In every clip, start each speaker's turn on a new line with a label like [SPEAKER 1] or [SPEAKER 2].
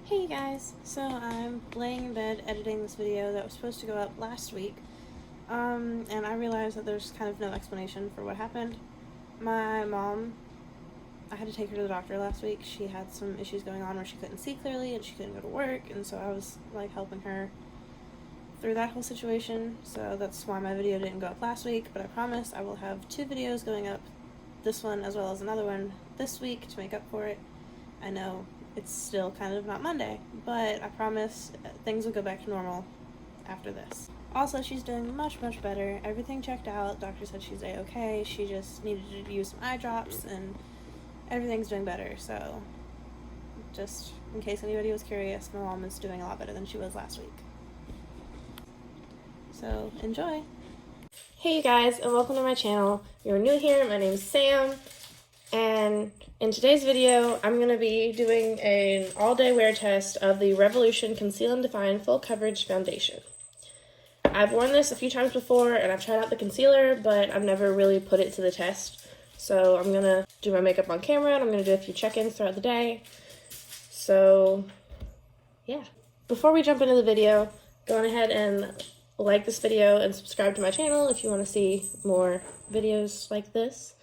[SPEAKER 1] Hey guys, so I'm laying in bed editing this video that was supposed to go up last week, and I realized that there's kind of no explanation for what happened. My mom, I had to take her to the doctor last week. She had some issues going on where she couldn't see clearly and she couldn't go to work, and so I was like helping her through that whole situation, so that's why my video didn't go up last week, but I promise I will have 2 videos going up, this one as well as another one this week to make up for it. I know it's still kind of not Monday, but I promise things will go back to normal after this. Also, she's doing much better. Everything checked out. Doctor said she's A-okay. She just needed to use some eye drops, and everything's doing better. So, just in case anybody was curious, my mom is doing a lot better than she was last week. So, enjoy! Hey you guys, and welcome to my channel. If you're new here, my name's Sam. And in today's video, I'm going to be doing an all-day wear test of the Revolution Conceal and Define Full Coverage Foundation. I've worn this a few times before, and I've tried out the concealer, but I've never really put it to the test. So I'm going to do my makeup on camera, and I'm going to do a few check-ins throughout the day. So, yeah. Before we jump into the video, go on ahead and like this video and subscribe to my channel if you want to see more videos like this.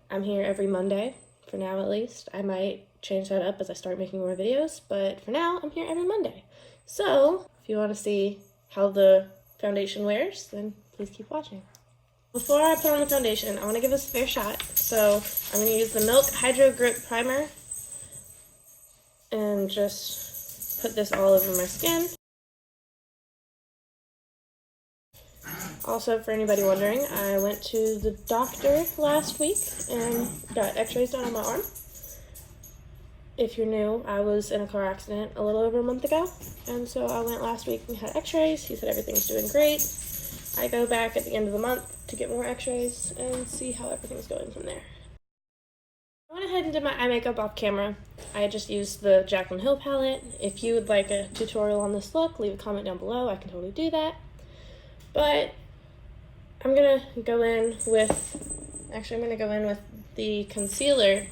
[SPEAKER 1] I'm here every Monday, for now at least. I might change that up as I start making more videos, but for now, I'm here every Monday. So, if you want to see how the foundation wears, then please keep watching. Before I put on the foundation, I want to give this a fair shot. So, I'm going to use the Milk Hydro Grip Primer and just put this all over my skin. Also, for anybody wondering, I went to the doctor last week and got x-rays done on my arm. If you're new, I was in a car accident a little over a month ago, and so I went last week and had x-rays. He said everything's doing great. I go back at the end of the month to get more x-rays and see how everything's going from there. I went ahead and did my eye makeup off camera. I just used the Jaclyn Hill palette. If you would like a tutorial on this look, leave a comment down below. I can totally do that. But I'm gonna go in with the concealer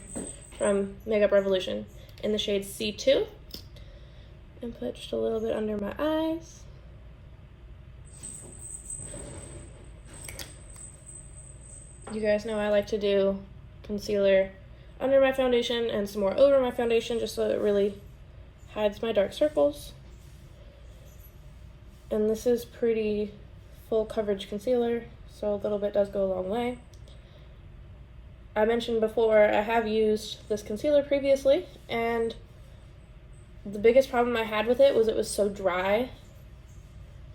[SPEAKER 1] from Makeup Revolution in the shade C2 and put just a little bit under my eyes. You guys know I like to do concealer under my foundation and some more over my foundation just so it really hides my dark circles. And this is pretty full coverage concealer, so a little bit does go a long way. I mentioned before I have used this concealer previously, and the biggest problem I had with it was so dry.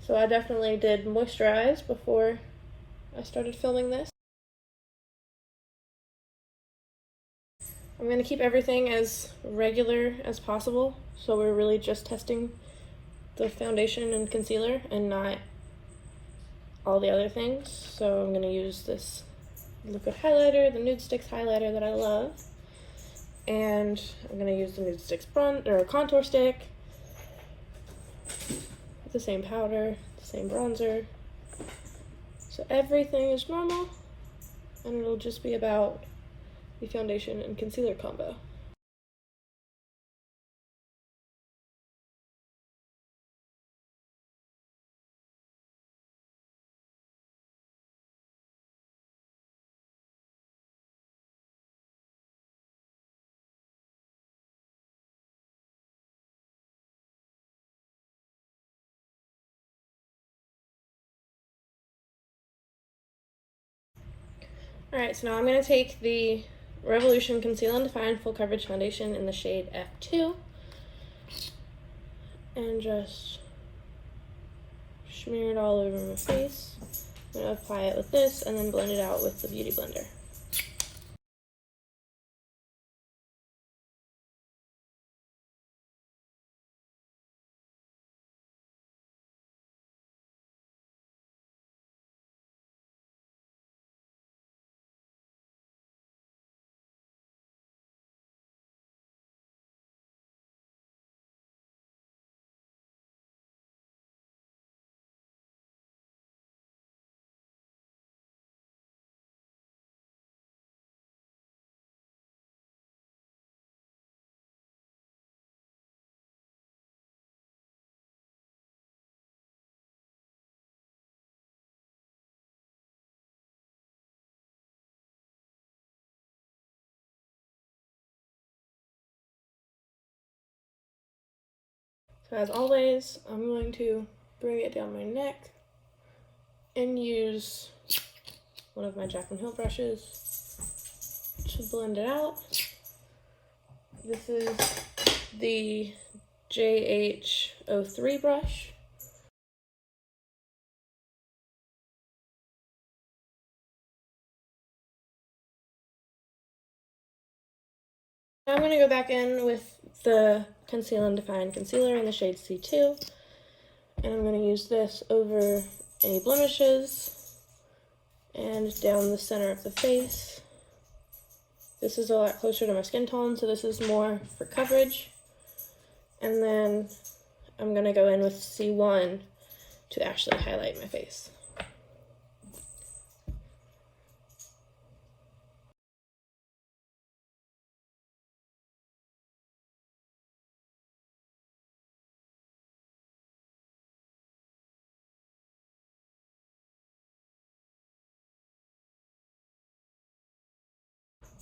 [SPEAKER 1] So I definitely did moisturize before I started filming this. I'm going to keep everything as regular as possible, so we're really just testing the foundation and concealer and not all the other things. So I'm going to use this liquid highlighter, the Nude Sticks highlighter that I love, and I'm going to use the Nude Sticks contour stick, the same powder, the same bronzer. So everything is normal, and it'll just be about the foundation and concealer combo. Alright, so now I'm going to take the Revolution Conceal and Define Full Coverage Foundation in the shade F2 and just smear it all over my face. I'm going to apply it with this and then blend it out with the Beauty Blender. So as always, I'm going to bring it down my neck and use one of my Jaclyn Hill brushes to blend it out. This is the JH03 brush. Now I'm going to go back in with the Conceal and Define Concealer in the shade C2, and I'm going to use this over any blemishes and down the center of the face. This is a lot closer to my skin tone, so this is more for coverage. And then I'm going to go in with C1 to actually highlight my face.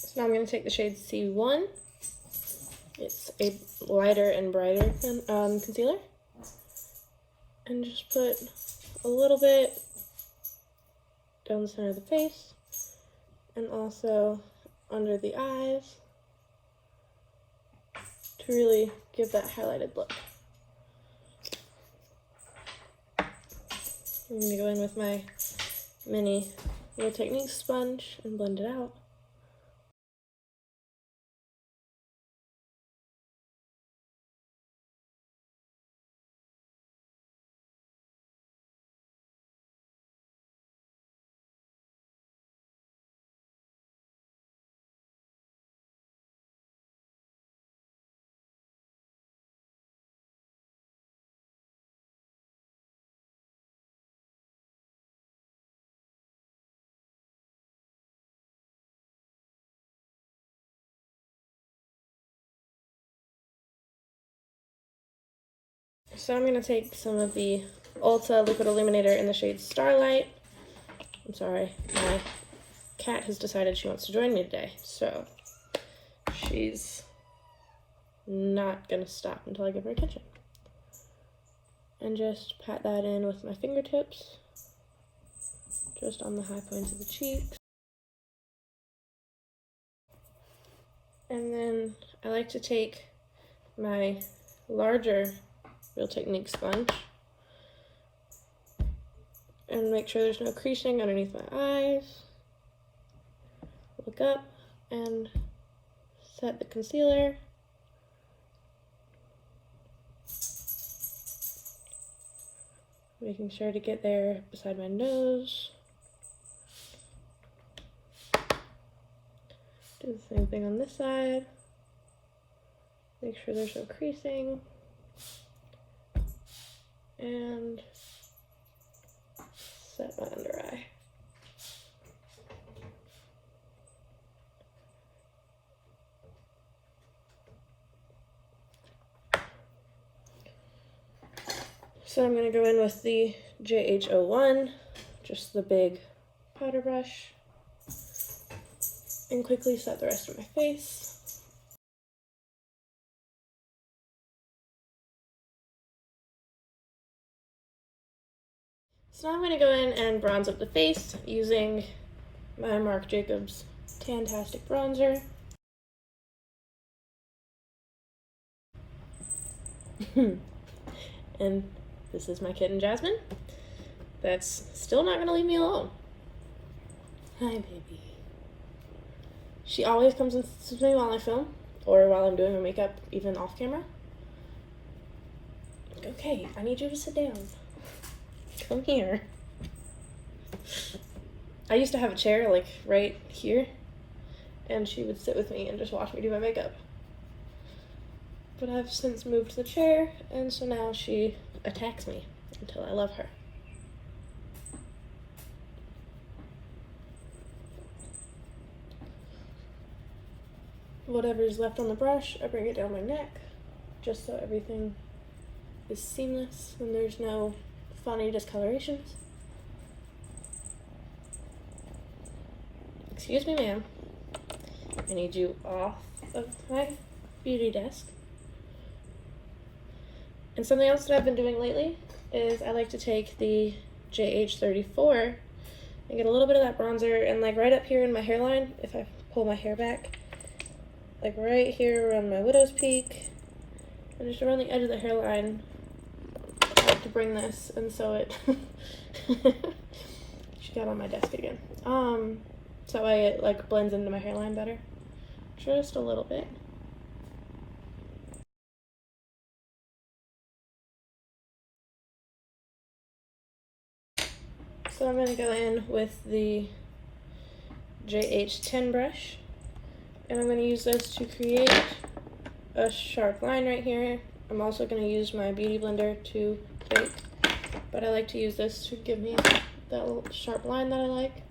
[SPEAKER 1] So now I'm going to take the shade C1. It's a lighter and brighter concealer. And just put a little bit down the center of the face and also under the eyes to really give that highlighted look. I'm going to go in with my mini Real Techniques sponge and blend it out. So I'm going to take some of the Ulta Liquid Illuminator in the shade Starlight. I'm sorry, my cat has decided she wants to join me today, so she's not going to stop until I give her attention. And just pat that in with my fingertips, just on the high points of the cheeks. And then I like to take my larger Real Techniques sponge and make sure there's no creasing underneath my eyes. Look up and set the concealer. Making sure to get there beside my nose. Do the same thing on this side. Make sure there's no creasing. And set my under eye. So I'm going to go in with the JH01, just the big powder brush, and quickly set the rest of my face. So now I'm going to go in and bronze up the face using my Marc Jacobs Tantastic Bronzer. And this is my kitten Jasmine. That's still not going to leave me alone. Hi, baby. She always comes and sits with me while I film, or while I'm doing my makeup, even off camera. Okay, I need you to sit down. Come here. I used to have a chair like right here, and she would sit with me and just watch me do my makeup. But I've since moved the chair, and so now she attacks me until I love her. Whatever's left on the brush, I bring it down my neck, just so everything is seamless and there's no funny discolorations. Excuse me, ma'am. I need you off of my beauty desk. And something else that I've been doing lately is I like to take the JH34 and get a little bit of that bronzer, and like right up here in my hairline, if I pull my hair back, like right here around my widow's peak, and just around the edge of the hairline, I like to bring this, and so it she got on my desk again. So it like blends into my hairline better, just a little bit. So I'm going to go in with the JH10 brush, and I'm going to use this to create a sharp line right here. I'm also going to use my beauty blender to bake, but I like to use this to give me that little sharp line that I like,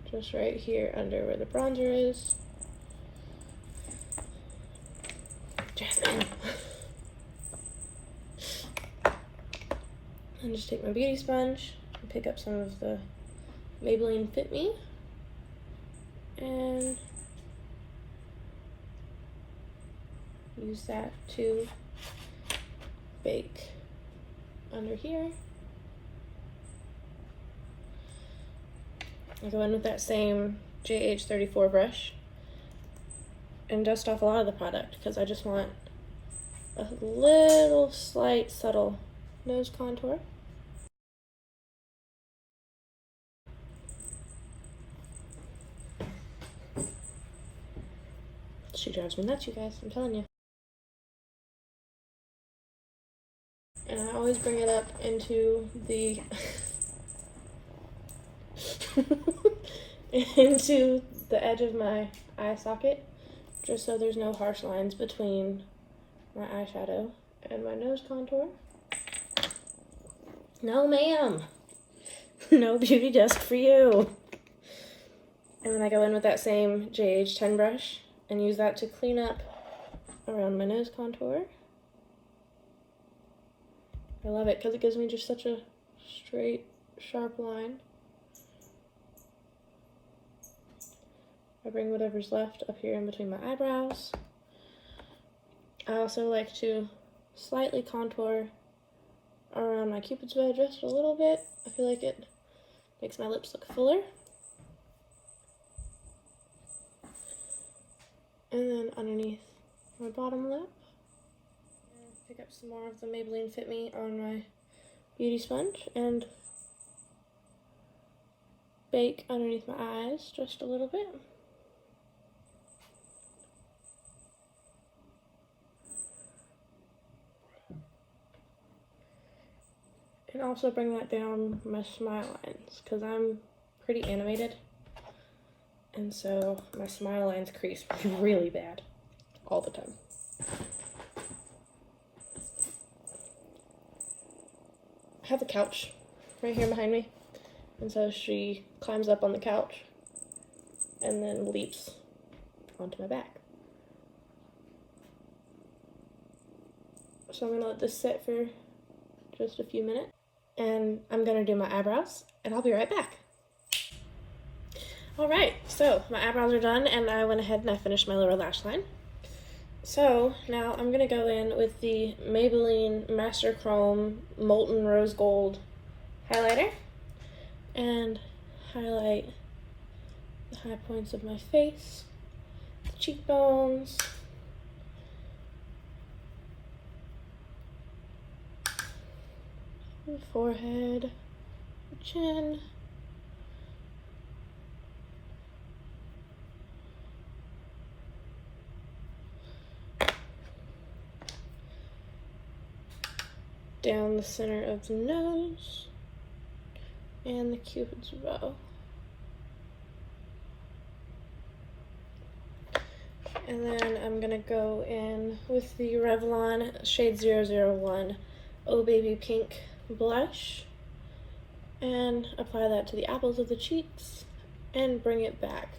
[SPEAKER 1] just right here under where the bronzer is. Jasmine. And just take my beauty sponge and pick up some of the Maybelline Fit Me and use that to bake under here. I go in with that same JH34 brush and dust off a lot of the product because I just want a little slight subtle nose contour. She drives me nuts, you guys, I'm telling you. And I always bring it up into the into the edge of my eye socket, just so there's no harsh lines between my eyeshadow and my nose contour. No ma'am, no beauty desk for you. And then I go in with that same JH10 brush and use that to clean up around my nose contour. I love it because it gives me just such a straight, sharp line. I bring whatever's left up here in between my eyebrows. I also like to slightly contour around my cupid's bow just a little bit. I feel like it makes my lips look fuller. And then underneath my bottom lip, pick up some more of the Maybelline Fit Me on my beauty sponge and bake underneath my eyes just a little bit. And also bring that down my smile lines because I'm pretty animated. And so my smile lines crease really bad all the time. I have a couch right here behind me. And so she climbs up on the couch and then leaps onto my back. So I'm gonna let this sit for just a few minutes. And I'm gonna do my eyebrows and I'll be right back. Alright, so my eyebrows are done and I went ahead and I finished my lower lash line. So now I'm going to go in with the Maybelline Master Chrome Molten Rose Gold highlighter and highlight the high points of my face, the cheekbones, the forehead, the chin, down the center of the nose, and the cupid's bow. And then I'm gonna go in with the Revlon shade 001 Oh Baby Pink blush and apply that to the apples of the cheeks and bring it back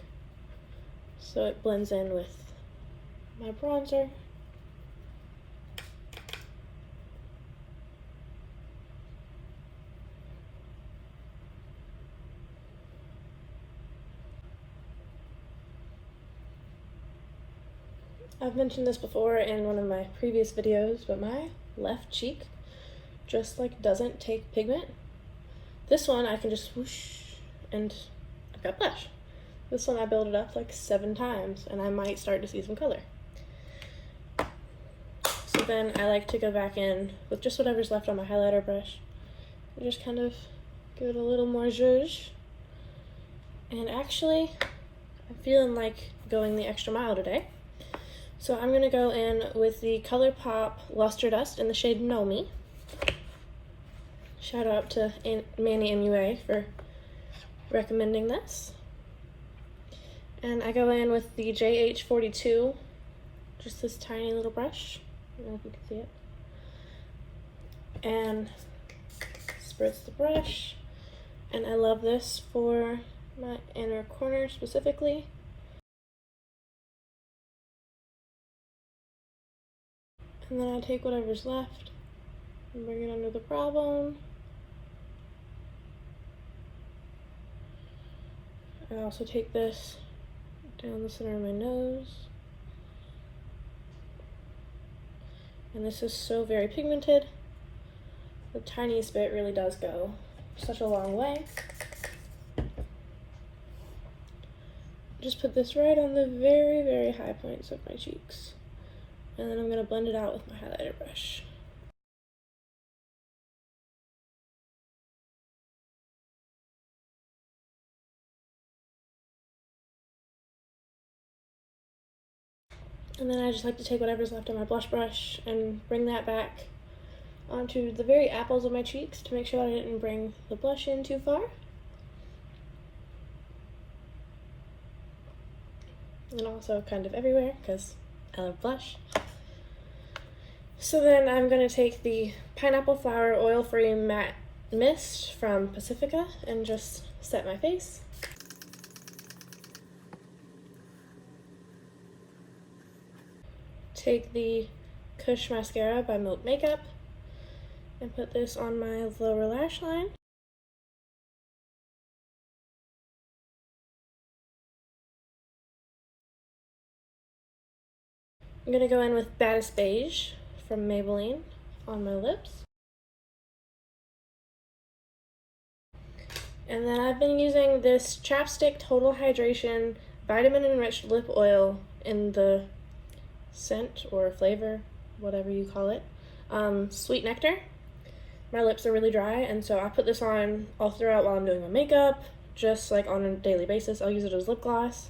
[SPEAKER 1] so it blends in with my bronzer. I've mentioned this before in one of my previous videos, but my left cheek just like doesn't take pigment. This one I can just whoosh and I've got blush. This one I build it up like 7 times and I might start to see some color. So then I like to go back in with just whatever's left on my highlighter brush and just kind of give it a little more zhuzh. And actually, I'm feeling like going the extra mile today. So I'm gonna go in with the ColourPop Luster Dust in the shade Know Me. Shout out to Manny MUA for recommending this. And I go in with the JH42, just this tiny little brush. I don't know if you can see it. And spritz the brush. And I love this for my inner corner specifically. And then I take whatever's left and bring it under the brow bone. I also take this down the center of my nose. And this is so very pigmented. The tiniest bit really does go such a long way. Just put this right on the very, very high points of my cheeks. And then I'm going to blend it out with my highlighter brush. And then I just like to take whatever's left on my blush brush and bring that back onto the very apples of my cheeks to make sure that I didn't bring the blush in too far. And also kind of everywhere because I love blush. So then I'm going to take the Pineapple Flower Oil-Free Matte Mist from Pacifica and just set my face. Take the Kush Mascara by Milk Makeup and put this on my lower lash line. I'm going to go in with Baddest Beige from Maybelline on my lips. And then I've been using this Chapstick Total Hydration Vitamin Enriched Lip Oil in the scent or flavor, whatever you call it, Sweet Nectar. My lips are really dry, and so I put this on all throughout while I'm doing my makeup, just like on a daily basis. I'll use it as lip gloss,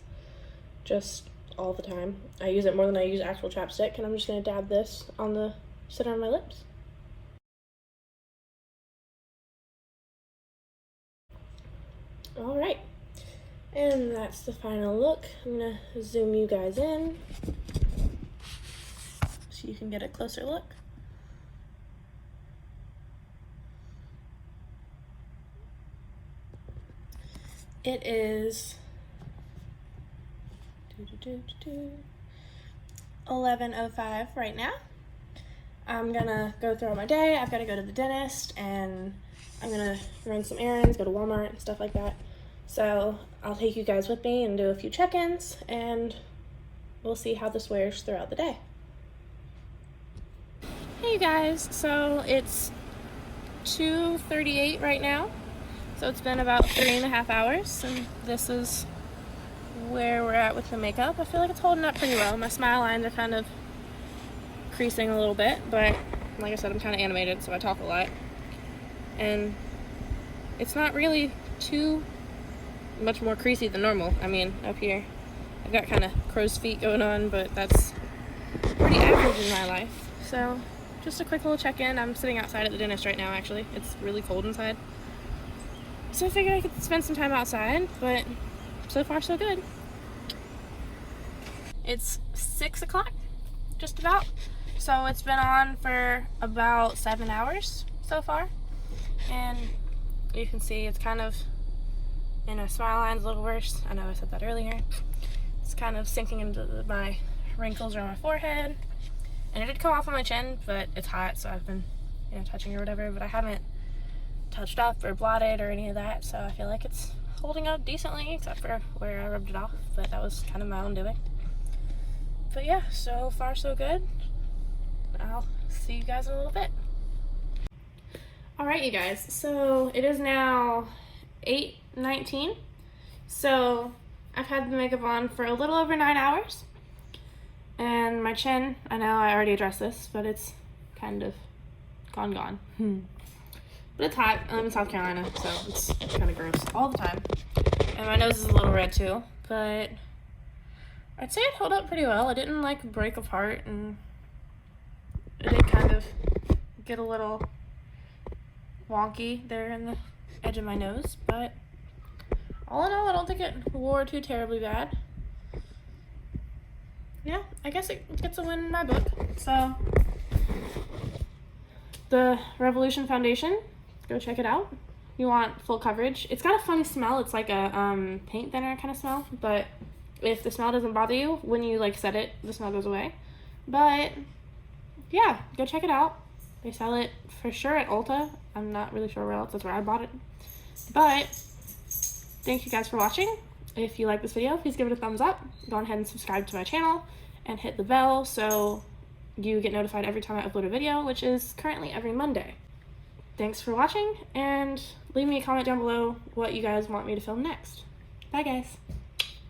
[SPEAKER 1] just all the time. I use it more than I use actual chapstick, and I'm just going to dab this on the center of my lips. Alright, and that's the final look. I'm going to zoom you guys in so you can get a closer look. It is 11:05 right now. I'm gonna go throughout my day. I've got to go to the dentist and I'm gonna run some errands, go to Walmart and stuff like that. So I'll take you guys with me and do a few check-ins and we'll see how this wears throughout the day. Hey you guys, so it's 2:38 right now. So it's been about 3.5 hours and this is where we're at with the makeup. I feel like it's holding up pretty well. My smile lines are kind of creasing a little bit, but like I said, I'm kind of animated, so I talk a lot. And it's not really too much more creasy than normal. I mean, up here, I've got kind of crow's feet going on, but that's pretty average in my life. So just a quick little check-in. I'm sitting outside at the dentist right now, actually. It's really cold inside. So I figured I could spend some time outside, but so far so good. It's 6 o'clock, just about. So it's been on for about 7 hours so far. And you can see it's kind of, you know, smile line's a little worse. I know I said that earlier. It's kind of sinking into my wrinkles around my forehead. And it did come off on my chin, but it's hot, so I've been, you know, touching or whatever. But I haven't touched up or blotted or any of that, so I feel like it's holding up decently, except for where I rubbed it off, but that was kind of my own doing. But yeah, so far so good. I'll I'll see you guys in a little bit. Alright, you guys, so it is now 8:19. So I've had the makeup on for a little over 9 hours. And my chin, I know I already addressed this, but it's kind of gone. But it's hot. I'm in South Carolina, so it's kind of gross all the time. And my nose is a little red too, but I'd say it held up pretty well. It didn't like break apart, and it did kind of get a little wonky there in the edge of my nose, but all in all, I don't think it wore too terribly bad. Yeah, I guess it gets a win in my book. So, the Revolution Foundation, go check it out. You want full coverage. It's got a funny smell. It's like a paint thinner kind of smell, but if the smell doesn't bother you, when you like set it, the smell goes away. But yeah, go check it out. They sell it for sure at Ulta. I'm not really sure where else. That's where I bought it. But thank you guys for watching. If you like this video, please give it a thumbs up. Go ahead and subscribe to my channel and hit the bell so you get notified every time I upload a video, which is currently every Monday. Thanks for watching, and leave me a comment down below what you guys want me to film next. Bye, guys.